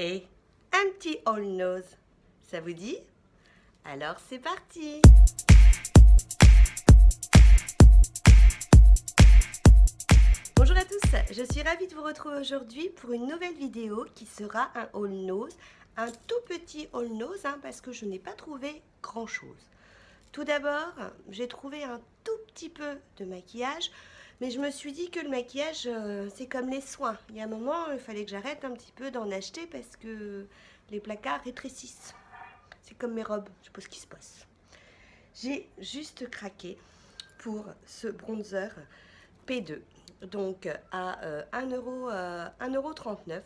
et un petit all nose. Ça vous dit? Alors c'est parti! Bonjour à tous, je suis ravie de vous retrouver aujourd'hui pour une nouvelle vidéo qui sera un all nose, un tout petit all nose parce que je n'ai pas trouvé grand chose. Tout d'abord, j'ai trouvé un tout petit peu de maquillage, mais je me suis dit que le maquillage, c'est comme les soins. Il y a un moment, il fallait que j'arrête un petit peu d'en acheter parce que les placards rétrécissent. C'est comme mes robes, je sais pas ce qui se passe. J'ai juste craqué pour ce bronzer P2, donc à 1,39 €.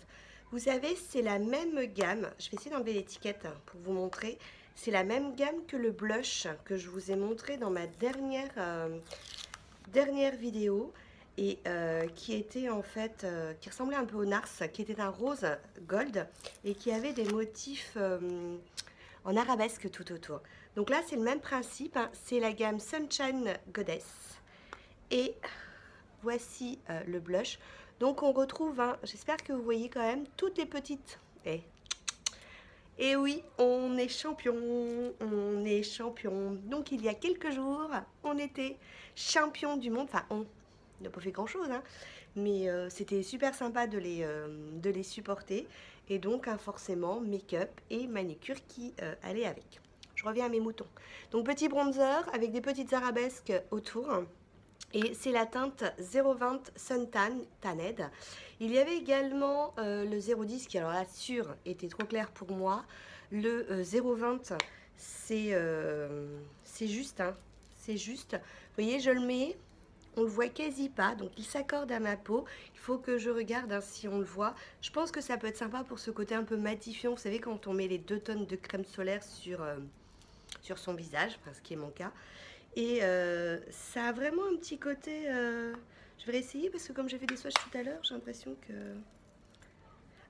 Vous savez, c'est la même gamme, je vais essayer d'enlever l'étiquette pour vous montrer. C'est la même gamme que le blush que je vous ai montré dans ma dernière vidéo et qui était en fait, qui ressemblait un peu au Nars, qui était un rose gold et qui avait des motifs en arabesque tout autour. Donc là, c'est le même principe, c'est la gamme Sunshine Goddess. Et voici le blush. Donc on retrouve, j'espère que vous voyez quand même, toutes les petites... Et oui, on est champion, on est champion. Donc il y a quelques jours, on était champion du monde. Enfin, on n'a pas fait grand chose, mais c'était super sympa de les supporter. Et donc forcément, make-up et manucure qui allaient avec. Je reviens à mes moutons. Donc petit bronzer avec des petites arabesques autour. Et c'est la teinte 020 Suntan Tanned. Il y avait également le 010 qui, alors là, sûr, était trop clair pour moi. Le 020, c'est juste, c'est juste. Vous voyez, je le mets, on le voit quasi pas, donc il s'accorde à ma peau. Il faut que je regarde si on le voit. Je pense que ça peut être sympa pour ce côté un peu matifiant. Vous savez, quand on met les 2 tonnes de crème solaire sur son visage, enfin, ce qui est mon cas. Et ça a vraiment un petit côté... je vais réessayer parce que comme j'ai fait des swatchs tout à l'heure, j'ai l'impression que...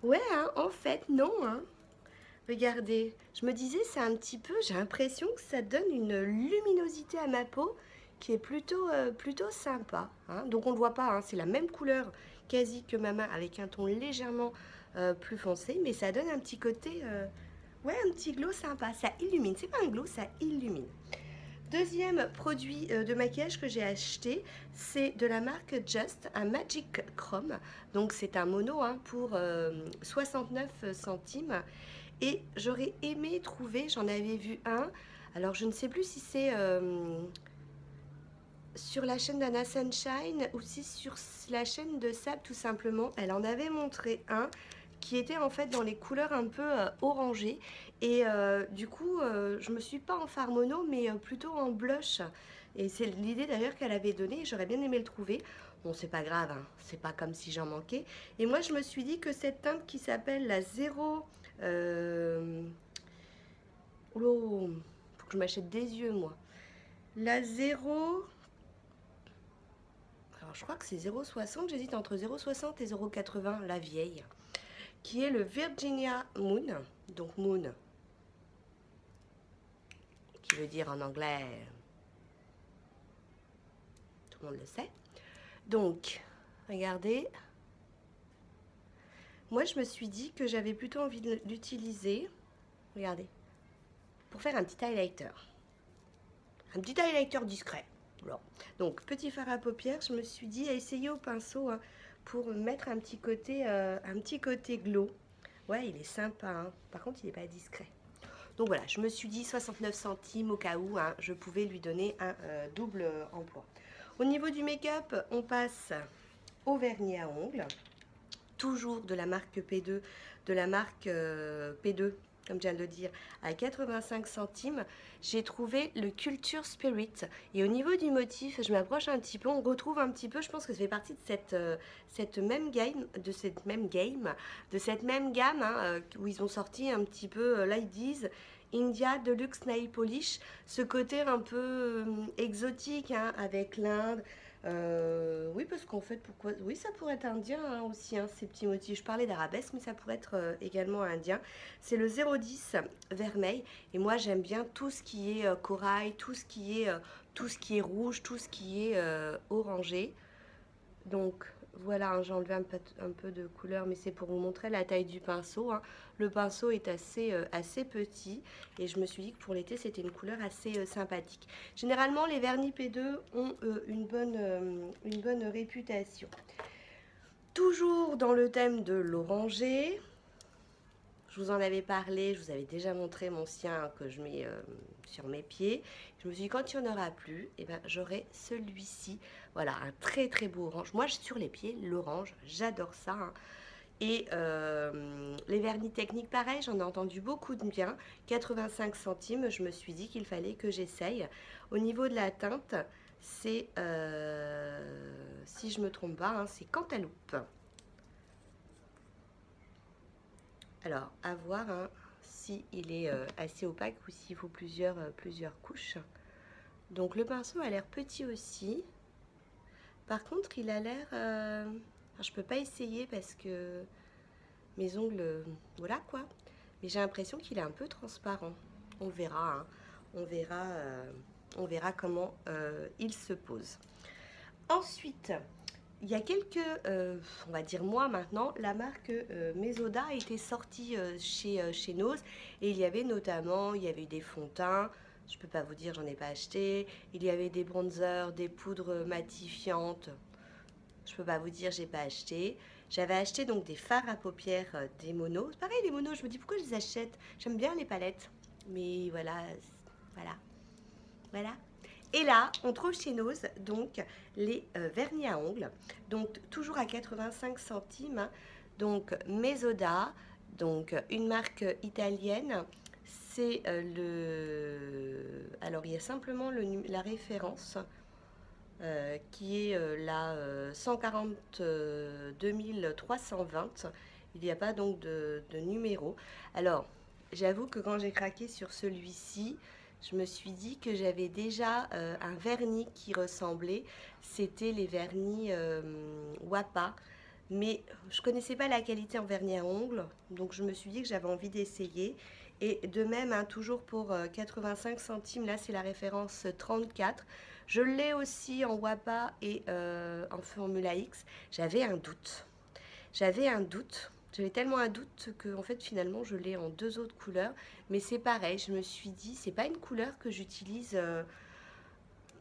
Ouais, en fait, non. Regardez, je me disais, c'est un petit peu... J'ai l'impression que ça donne une luminosité à ma peau qui est plutôt sympa. Donc on ne le voit pas, c'est la même couleur quasi que ma main avec un ton légèrement plus foncé. Mais ça donne un petit côté... ouais, un petit glow sympa. Ça illumine. C'est pas un glow, ça illumine. Deuxième produit de maquillage que j'ai acheté, c'est de la marque Just, un Magic Chrome. Donc c'est un mono pour 69 centimes. Et j'aurais aimé trouver, j'en avais vu un, alors je ne sais plus si c'est sur la chaîne d'Anna Sunshine ou si sur la chaîne de Sab tout simplement. Elle en avait montré un qui était en fait dans les couleurs un peu orangées et du coup je me suis pas en fard mono mais plutôt en blush et c'est l'idée d'ailleurs qu'elle avait donnée. J'aurais bien aimé le trouver. Bon, c'est pas grave, c'est pas comme si j'en manquais. Et moi je me suis dit que cette teinte qui s'appelle la 0 oh, faut que je m'achète des yeux moi. La 0, alors je crois que c'est 0,60, j'hésite entre 0,60 et 0,80, la vieille, qui est le Virginia Moon, donc Moon, qui veut dire en anglais, tout le monde le sait. Donc, regardez, moi je me suis dit que j'avais plutôt envie de l'utiliser, regardez, pour faire un petit highlighter. Un petit highlighter discret. Alors, donc, petit fard à paupières, je me suis dit à essayer au pinceau pour mettre un petit côté glow. Ouais, il est sympa, Par contre, il n'est pas discret. Donc voilà, je me suis dit 69 centimes au cas où je pouvais lui donner un double emploi. Au niveau du make-up, on passe au vernis à ongles. Toujours de la marque P2, P2, comme je viens de le dire, à 85 centimes, j'ai trouvé le Culture Spirit. Et au niveau du motif, je m'approche un petit peu, on retrouve un petit peu, je pense que ça fait partie de cette même gamme, où ils ont sorti un petit peu, là ils disent India Deluxe Nail Polish, ce côté un peu exotique avec l'Inde. Oui, parce qu'en fait, pourquoi? Oui, ça pourrait être indien aussi, ces petits motifs. Je parlais d'arabesque, mais ça pourrait être également indien. C'est le 010 vermeil. Et moi, j'aime bien tout ce qui est corail, tout ce qui est rouge, tout ce qui est orangé. Donc, Voilà, hein, j'ai enlevé un peu de couleur, mais c'est pour vous montrer la taille du pinceau, hein. Le pinceau est assez petit et je me suis dit que pour l'été, c'était une couleur assez sympathique. Généralement, les vernis P2 ont une bonne réputation. Toujours dans le thème de l'orangé, je vous en avais parlé, je vous avais déjà montré mon sien que je mets sur mes pieds. Je me suis dit, quand il n'y en aura plus, eh ben, j'aurai celui-ci. Voilà, un très très beau orange. Moi, sur les pieds, l'orange, j'adore ça, hein. Et les vernis techniques, pareil, j'en ai entendu beaucoup de bien. 85 centimes, je me suis dit qu'il fallait que j'essaye. Au niveau de la teinte, c'est, si je ne me trompe pas, hein, c'est Cantaloupe. Alors, à voir hein, si il est assez opaque ou s'il faut plusieurs couches. Donc, le pinceau a l'air petit aussi. Par contre, il a l'air... je peux pas essayer parce que mes ongles... voilà quoi. Mais j'ai l'impression qu'il est un peu transparent. On verra, hein. On verra comment il se pose. Ensuite... il y a quelques, on va dire mois maintenant, la marque Mesoda a été sortie chez Nose et il y avait notamment, il y avait des fonds de teint, je peux pas vous dire, j'en ai pas acheté, il y avait des bronzers, des poudres matifiantes, je peux pas vous dire, j'ai pas acheté. J'avais acheté donc des fards à paupières, des monos. Pareil, les monos, je me dis pourquoi je les achète. J'aime bien les palettes, mais voilà, voilà, voilà. Et là, on trouve chez Nose donc les vernis à ongles, donc toujours à 85 centimes, hein. Donc Mesoda, donc une marque italienne. C'est alors il y a simplement la référence qui est la 142 320. Il n'y a pas donc de numéro. Alors, j'avoue que quand j'ai craqué sur celui-ci, je me suis dit que j'avais déjà un vernis qui ressemblait. C'était les vernis Wapa. Mais je connaissais pas la qualité en vernis à ongles. Donc je me suis dit que j'avais envie d'essayer. Et de même, hein, toujours pour 85 centimes, là c'est la référence 34. Je l'ai aussi en Wapa et en Formula X. J'avais un doute. J'avais tellement un doute que en fait finalement je l'ai en deux autres couleurs. Mais c'est pareil, je me suis dit, c'est pas une couleur que j'utilise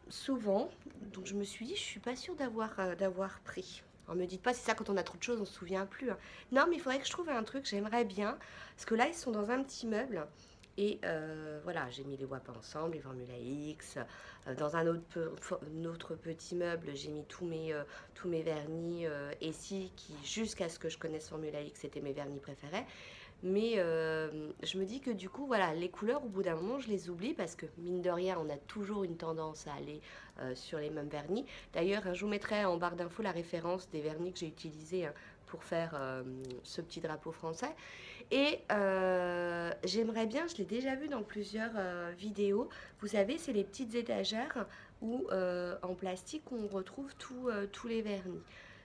souvent. Donc je me suis dit, je suis pas sûre d'avoir pris. Alors me dites pas, c'est ça quand on a trop de choses, on se souvient plus, hein. Non, mais il faudrait que je trouve un truc, j'aimerais bien. Parce que là, ils sont dans un petit meuble. Et voilà, j'ai mis les WAP ensemble, les Formula X. Dans un autre petit meuble, j'ai mis tous mes vernis ici, qui jusqu'à ce que je connaisse Formula X, c'était mes vernis préférés. Mais je me dis que du coup, voilà, les couleurs, au bout d'un moment, je les oublie parce que, mine de rien, on a toujours une tendance à aller sur les mêmes vernis. D'ailleurs, je vous mettrai en barre d'infos la référence des vernis que j'ai utilisés hein, pour faire ce petit drapeau français. Et j'aimerais bien, je l'ai déjà vu dans plusieurs vidéos, vous savez, c'est les petites étagères où en plastique on retrouve tous les vernis.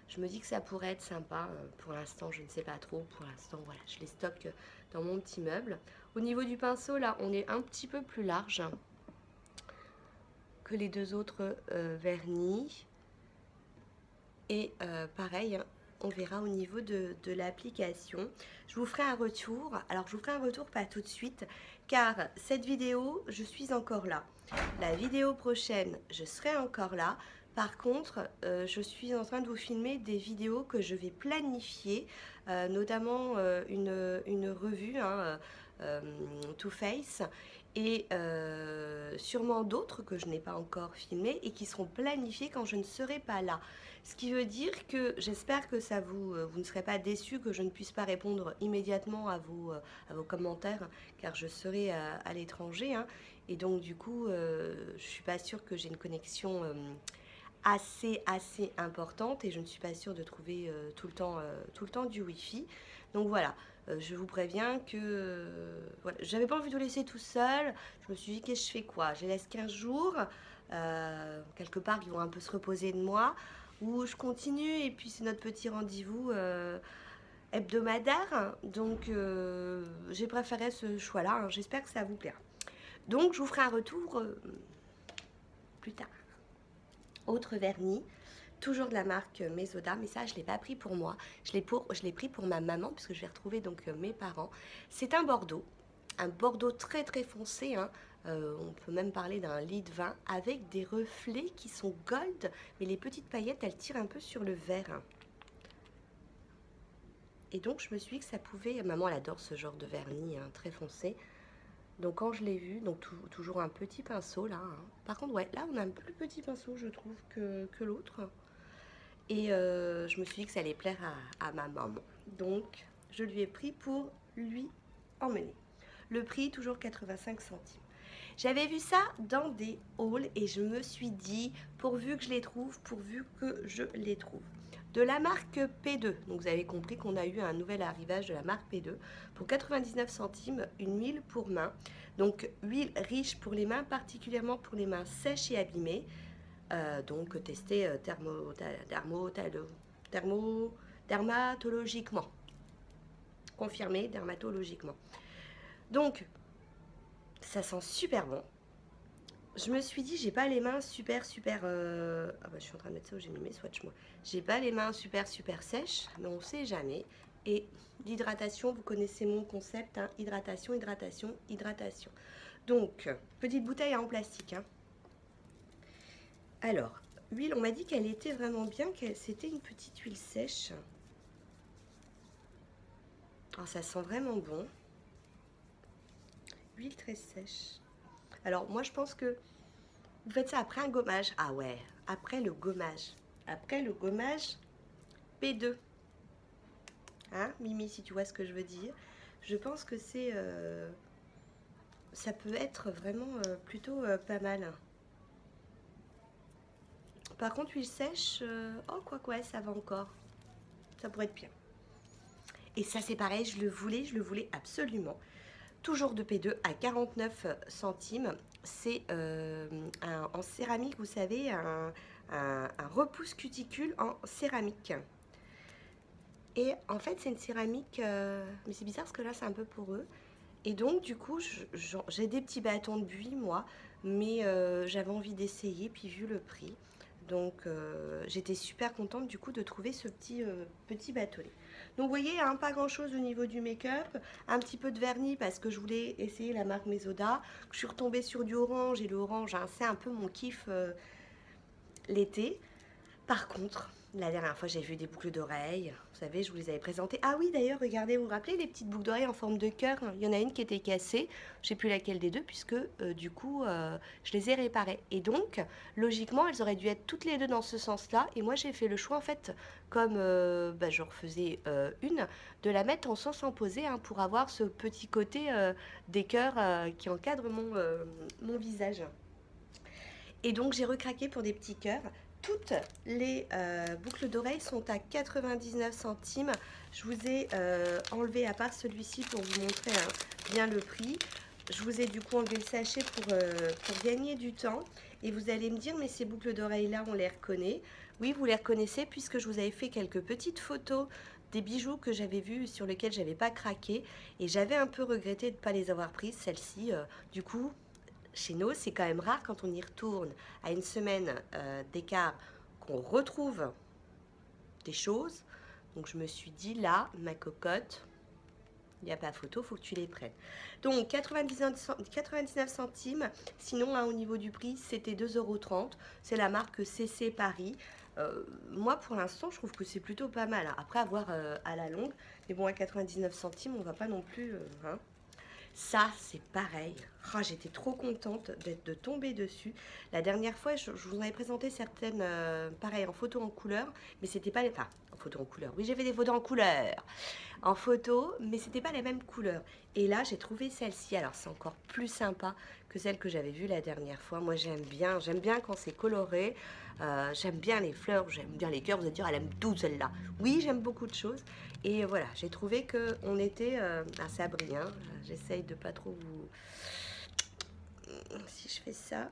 Je me dis que ça pourrait être sympa. Pour l'instant, je ne sais pas trop. Pour l'instant, voilà, je les stocke dans mon petit meuble. Au niveau du pinceau, là, on est un petit peu plus large que les deux autres vernis. Et pareil, hein, on verra au niveau de l'application. Je vous ferai un retour. Alors, je vous ferai un retour pas tout de suite, car cette vidéo, je suis encore là. La vidéo prochaine, je serai encore là. Par contre, je suis en train de vous filmer des vidéos que je vais planifier, notamment une revue, hein, Too Faced, et sûrement d'autres que je n'ai pas encore filmées et qui seront planifiées quand je ne serai pas là. Ce qui veut dire que j'espère que ça vous ne serez pas déçus que je ne puisse pas répondre immédiatement à vos commentaires, car je serai à l'étranger, hein, et donc du coup, je suis pas sûre que j'ai une connexion assez importante et je ne suis pas sûre de trouver tout le temps du wifi. Donc voilà, je vous préviens que voilà, j'avais pas envie de vous laisser tout seul. Je me suis dit, qu'est-ce que je fais quoi? Je les laisse 15 jours, quelque part ils vont un peu se reposer de moi, ou je continue et puis c'est notre petit rendez-vous hebdomadaire. Donc j'ai préféré ce choix-là, hein. J'espère que ça vous plaira. Donc je vous ferai un retour plus tard. Autre vernis, toujours de la marque Mesoda, mais ça je ne l'ai pas pris pour moi, je l'ai pris pour ma maman, puisque je vais retrouver donc mes parents. C'est un bordeaux très très foncé, hein. On peut même parler d'un lit de vin avec des reflets qui sont gold, mais les petites paillettes elles tirent un peu sur le vert. Et donc je me suis dit que ça pouvait, maman elle adore ce genre de vernis hein, très foncé. Donc quand je l'ai vu, donc toujours un petit pinceau là, hein. Par contre ouais, là on a un plus petit pinceau je trouve que l'autre. Et je me suis dit que ça allait plaire à ma maman. Donc je lui ai pris pour lui emmener. Le prix toujours 85 centimes. J'avais vu ça dans des hauls et je me suis dit, pourvu que je les trouve, pourvu que je les trouve. De la marque P2, donc vous avez compris qu'on a eu un nouvel arrivage de la marque P2, pour 99 centimes, une huile pour main. Donc huile riche pour les mains, particulièrement pour les mains sèches et abîmées. Donc testée dermatologiquement. Confirmé dermatologiquement. Donc ça sent super bon. Je me suis dit, j'ai pas les mains super. Ah bah je suis en train de mettre ça où j'ai mis mes swatchs moi. J'ai pas les mains super sèches, mais on sait jamais. Et l'hydratation, vous connaissez mon concept, hein, hydratation. Donc, petite bouteille en plastique. Hein. Alors, huile, on m'a dit qu'elle était vraiment bien, que c'était une petite huile sèche. Alors, ça sent vraiment bon. Huile très sèche. Alors, moi, je pense que vous faites ça après un gommage. Ah ouais, après le gommage. Après le gommage P2. Hein, Mimi, si tu vois ce que je veux dire. Je pense que c'est... ça peut être vraiment plutôt pas mal. Par contre, huile sèche, oh quoi, ça va encore. Ça pourrait être bien. Et ça, c'est pareil, je le voulais absolument. Toujours de P2 à 49 centimes. C'est en céramique, vous savez, un repousse cuticule en céramique. Et en fait, c'est une céramique, mais c'est bizarre parce que là, c'est un peu poreux. Et donc, du coup, j'ai des petits bâtons de buis, moi, mais j'avais envie d'essayer, puis vu le prix. Donc, j'étais super contente, du coup, de trouver ce petit bâtonnet. Donc, vous voyez, hein, pas grand-chose au niveau du make-up. Un petit peu de vernis parce que je voulais essayer la marque Mesoda. Je suis retombée sur du orange, et le orange, hein, c'est un peu mon kiff l'été. Par contre, la dernière fois, j'ai vu des boucles d'oreilles. Vous savez, je vous les avais présentées. Ah oui, d'ailleurs, regardez, vous vous rappelez les petites boucles d'oreilles en forme de cœur? Il y en a une qui était cassée. Je ne sais plus laquelle des deux, puisque du coup, je les ai réparées. Et donc, logiquement, elles auraient dû être toutes les deux dans ce sens-là. Et moi, j'ai fait le choix, en fait, comme je refaisais une, de la mettre en sens opposé hein, pour avoir ce petit côté des cœurs qui encadrent mon visage. Et donc, j'ai recraqué pour des petits cœurs. Toutes les boucles d'oreilles sont à 99 centimes. Je vous ai enlevé, à part celui-ci, pour vous montrer hein, bien le prix. Je vous ai du coup enlevé le sachet pour gagner du temps. Et vous allez me dire, mais ces boucles d'oreilles-là, on les reconnaît. Oui, vous les reconnaissez puisque je vous avais fait quelques petites photos des bijoux que j'avais vus sur lesquels j'avais pas craqué. Et j'avais un peu regretté de ne pas les avoir prises, celles-ci. Du coup... Chez nous, c'est quand même rare quand on y retourne à une semaine d'écart qu'on retrouve des choses. Donc je me suis dit là, ma cocotte, il n'y a pas photo, il faut que tu les prennes. Donc 99 centimes, sinon hein, au niveau du prix, c'était 2,30 €. C'est la marque CC Paris. Moi pour l'instant, je trouve que c'est plutôt pas mal. Hein. Après avoir à la longue, mais bon à 99 centimes, on va pas non plus... hein. Ça, c'est pareil. Oh, j'étais trop contente de tomber dessus. La dernière fois, je vous en avais présenté certaines, pareil, en photo en couleur, mais c'était pas les... Enfin, en photo en couleur. Oui, j'ai fait des photos en couleur. En photo, mais c'était pas les mêmes couleurs. Et là, j'ai trouvé celle-ci. Alors, c'est encore plus sympa que celle que j'avais vue la dernière fois. Moi, j'aime bien quand c'est coloré. J'aime bien les fleurs, j'aime bien les cœurs. Vous allez dire, elle aime tout celle-là. Oui, j'aime beaucoup de choses. Et voilà, j'ai trouvé qu'on était assez abri. Hein. J'essaye de pas trop vous... Si je fais ça...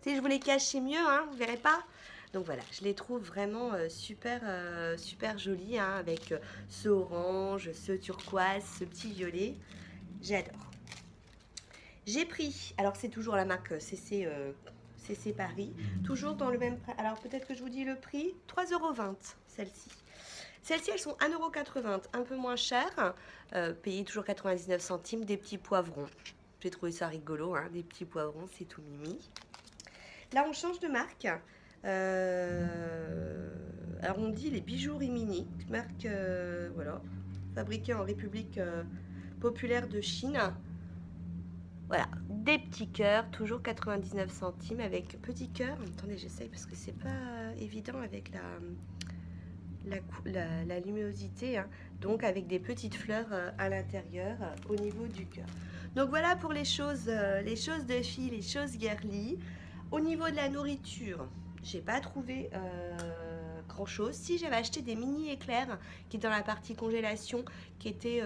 Si je vous les cache, c'est mieux, hein, vous verrez pas. Donc voilà, je les trouve vraiment super jolies, hein, avec ce orange, ce turquoise, ce petit violet. J'adore. J'ai pris, alors c'est toujours la marque CC CC Paris, toujours dans le même prix. Alors peut-être que je vous dis le prix, 3,20 € celle-ci. Celles-ci, elles sont 1,80 €, un peu moins chères, payées toujours 99 centimes, des petits poivrons. J'ai trouvé ça rigolo, hein, des petits poivrons, c'est tout mimi. Là, on change de marque. Alors, on dit les bijoux Rimini, marque, voilà, fabriquée en République populaire de Chine. Voilà, des petits cœurs, toujours 99 centimes avec petit cœur. Attendez, j'essaye parce que c'est pas évident avec la luminosité, hein. Donc avec des petites fleurs à l'intérieur au niveau du cœur. Donc voilà pour les choses de filles, les choses girly. Au niveau de la nourriture, j'ai pas trouvé grand chose. Si, j'avais acheté des mini éclairs qui est dans la partie congélation, qui était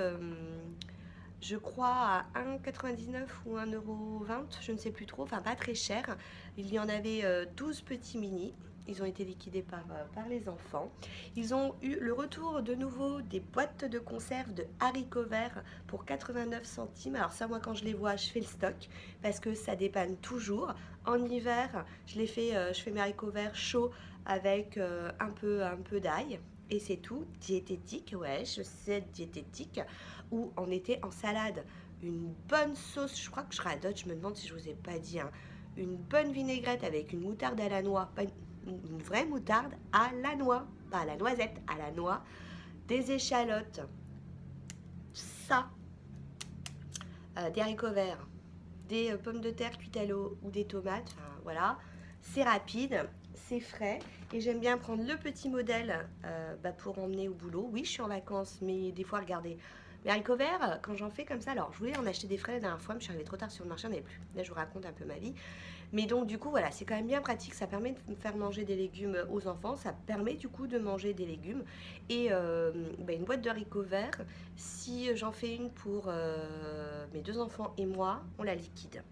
je crois à 1,99 € ou 1,20 €, je ne sais plus trop, enfin pas très cher. Il y en avait 12 petits mini. Ils ont été liquidés par les enfants. Ils ont eu le retour de nouveau des boîtes de conserve de haricots verts pour 89 centimes. Alors ça, moi, quand je les vois, je fais le stock parce que ça dépanne toujours. En hiver, je fais mes haricots verts chauds avec un peu d'ail. Et c'est tout, diététique, ouais, je sais, diététique. Ou en été, en salade, une bonne sauce, je crois que je radote, je me demande si je vous ai pas dit, hein, une bonne vinaigrette avec une moutarde à la noix, pas une vraie moutarde à la noix, pas à la noisette, à la noix, des échalotes, ça, des haricots verts, des pommes de terre cuites à l'eau ou des tomates, enfin voilà, c'est rapide, c'est frais et j'aime bien prendre le petit modèle pour emmener au boulot. Oui, je suis en vacances, mais des fois, regardez, mes haricots verts, quand j'en fais comme ça, alors je voulais en acheter des frais la dernière fois, mais je suis arrivée trop tard sur le marché, j'en avais plus. Là, je vous raconte un peu ma vie. Mais donc, du coup, voilà, c'est quand même bien pratique. Ça permet de faire manger des légumes aux enfants. Ça permet, du coup, de manger des légumes. Et une boîte de haricots verts, si j'en fais une pour mes 2 enfants et moi, on la liquide.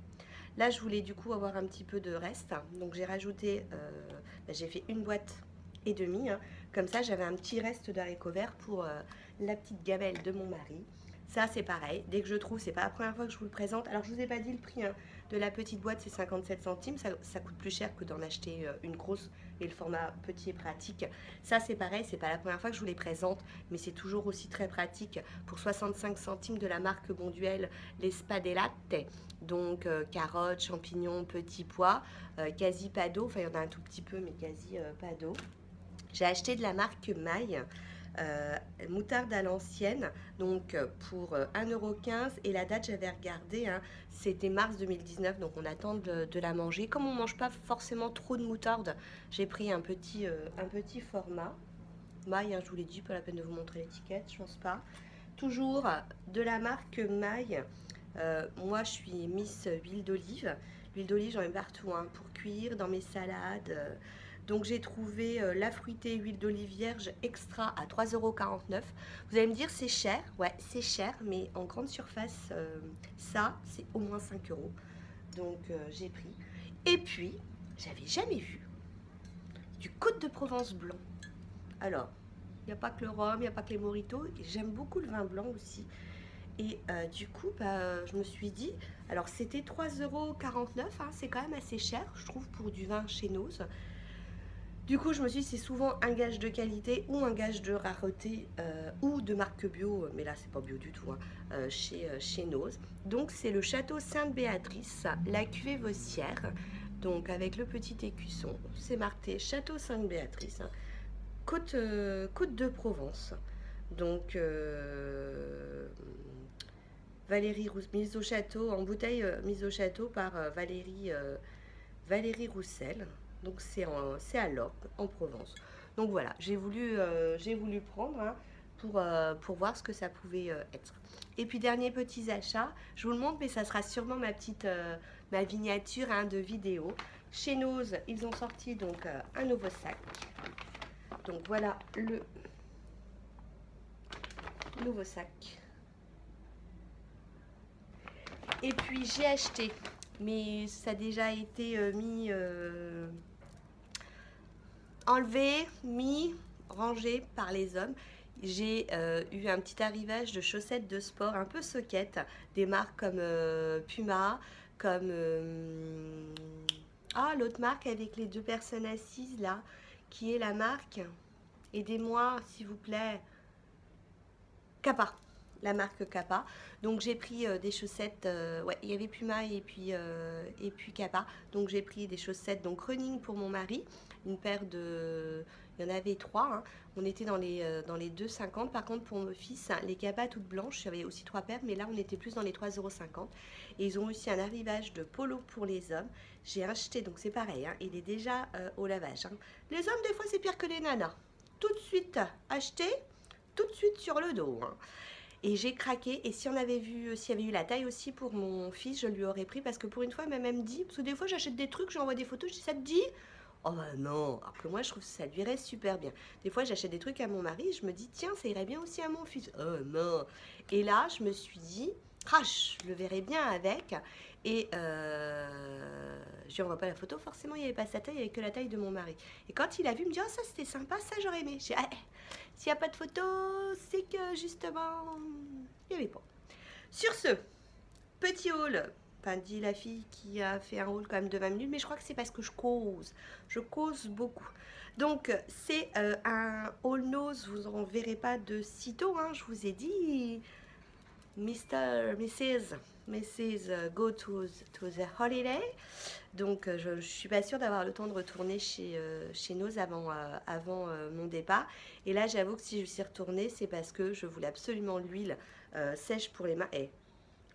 Là, je voulais, du coup, avoir un petit peu de reste. Donc, j'ai rajouté, j'ai fait une boîte et demie, hein. Comme ça, j'avais un petit reste d'haricots verts pour la petite gamelle de mon mari. Ça, c'est pareil. Dès que je trouve, c'est pas la première fois que je vous le présente. Alors, je vous ai pas dit le prix, hein, de la petite boîte, c'est 57 centimes. Ça coûte plus cher que d'en acheter une grosse. Et le format petit et pratique. Ça, c'est pareil. C'est pas la première fois que je vous les présente, mais c'est toujours aussi très pratique. Pour 65 centimes de la marque Bonduelle, les spadellate. Donc, carottes, champignons, petits pois, quasi pas d'eau. Enfin, il y en a un tout petit peu, mais quasi pas d'eau. J'ai acheté de la marque Maille, moutarde à l'ancienne, donc pour 1,15 € et la date j'avais regardé, hein, c'était mars 2019, donc on attend de la manger. Comme on ne mange pas forcément trop de moutarde, j'ai pris un petit format. Maille, hein, je vous l'ai dit, pas la peine de vous montrer l'étiquette, je pense pas. Toujours de la marque Maille. Moi je suis Miss huile d'olive. L'huile d'olive j'en mets partout, hein, pour cuire dans mes salades. Donc j'ai trouvé la fruitée huile d'olive vierge extra à 3,49 €. Vous allez me dire c'est cher, ouais c'est cher, mais en grande surface ça c'est au moins 5 €. Donc j'ai pris. Et puis j'avais jamais vu du Côte de Provence blanc. Alors il n'y a pas que le rhum, il n'y a pas que les mojitos, j'aime beaucoup le vin blanc aussi. Et du coup, je me suis dit, alors c'était 3,49 €, hein, c'est quand même assez cher, je trouve, pour du vin chez Noz. Du coup, je me suis dit, c'est souvent un gage de qualité ou un gage de rareté ou de marque bio, mais là, c'est pas bio du tout, hein, chez Noz. Donc, c'est le Château Sainte-Béatrice, la cuvée Vossière. Donc, avec le petit écusson, c'est marqué Château Sainte-Béatrice, hein, Côte de Provence. Donc, Valérie mise au château, en bouteille mise au château par Valérie Roussel. Donc c'est à Lorpe, en Provence. Donc voilà, j'ai voulu prendre, hein, pour voir ce que ça pouvait être. Et puis dernier petits achats, je vous le montre, mais ça sera sûrement ma miniature, hein, de vidéo. Chez Noz, ils ont sorti donc un nouveau sac. Donc voilà le nouveau sac. Et puis j'ai acheté, mais ça a déjà été enlevé, mis, rangé par les hommes. J'ai eu un petit arrivage de chaussettes de sport un peu soquettes, des marques comme Puma, comme Ah, l'autre marque avec les deux personnes assises là, qui est la marque, aidez-moi s'il vous plaît, Kappa, la marque Kappa. Donc j'ai pris des chaussettes, ouais, il y avait Puma et puis Kappa. Donc j'ai pris des chaussettes donc running pour mon mari, une paire de, il y en avait 3, hein. On était dans les 2,50. Par contre pour mon fils, les Kappa toutes blanches, il y avait aussi 3 paires, mais là on était plus dans les 3,50 €. Et ils ont aussi un arrivage de polo pour les hommes. J'ai acheté, donc c'est pareil, hein, il est déjà au lavage, hein. Les hommes des fois c'est pire que les nanas. Tout de suite acheté, tout de suite sur le dos, hein. Et j'ai craqué. Et si on avait vu, s'il y avait eu la taille aussi pour mon fils, je lui aurais pris. Parce que pour une fois, elle m'a même dit, parce que des fois j'achète des trucs, j'envoie des photos, je dis ça te dit? Oh bah non, alors que moi je trouve que ça lui irait super bien. Des fois j'achète des trucs à mon mari, je me dis tiens ça irait bien aussi à mon fils. Oh non. Et là je me suis dit, ah je le verrais bien avec. Et je lui envoie pas la photo, forcément il n'y avait pas sa taille, il n'y avait que la taille de mon mari. Et quand il a vu, il me dit oh ça c'était sympa, ça j'aurais aimé. J'ai ah, s'il n'y a pas de photo, c'est que justement il n'y avait pas. Sur ce, petit haul. Enfin, dit la fille qui a fait un haul quand même de 20 minutes, mais je crois que c'est parce que je cause beaucoup. Donc c'est un haul nose, vous n'en verrez pas de sitôt, hein, je vous ai dit, Mrs. Go to the holiday. Donc je ne suis pas sûre d'avoir le temps de retourner chez Nose avant mon départ. Et là j'avoue que si je suis retournée, c'est parce que je voulais absolument l'huile sèche pour les mains. Et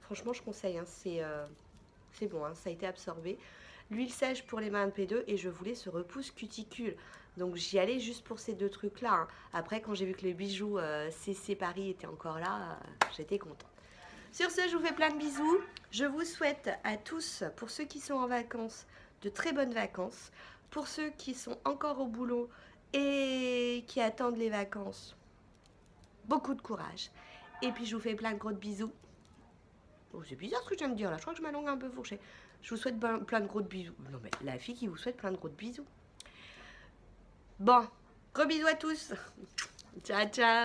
franchement je conseille, hein, c'est bon, hein, ça a été absorbé. L'huile sèche pour les mains de P2 et je voulais ce repousse cuticule. Donc j'y allais juste pour ces deux trucs-là, hein. Après quand j'ai vu que les bijoux CC Paris étaient encore là, j'étais contente. Sur ce, je vous fais plein de bisous. Je vous souhaite à tous, pour ceux qui sont en vacances, de très bonnes vacances. Pour ceux qui sont encore au boulot et qui attendent les vacances, beaucoup de courage. Et puis je vous fais plein de gros bisous. Oh, c'est bizarre ce que je viens de dire là, je crois que je m'allonge un peu fourchée. Je vous souhaite plein de gros bisous. Non mais la fille qui vous souhaite plein de gros bisous. Bon, gros bisous à tous. Ciao, ciao.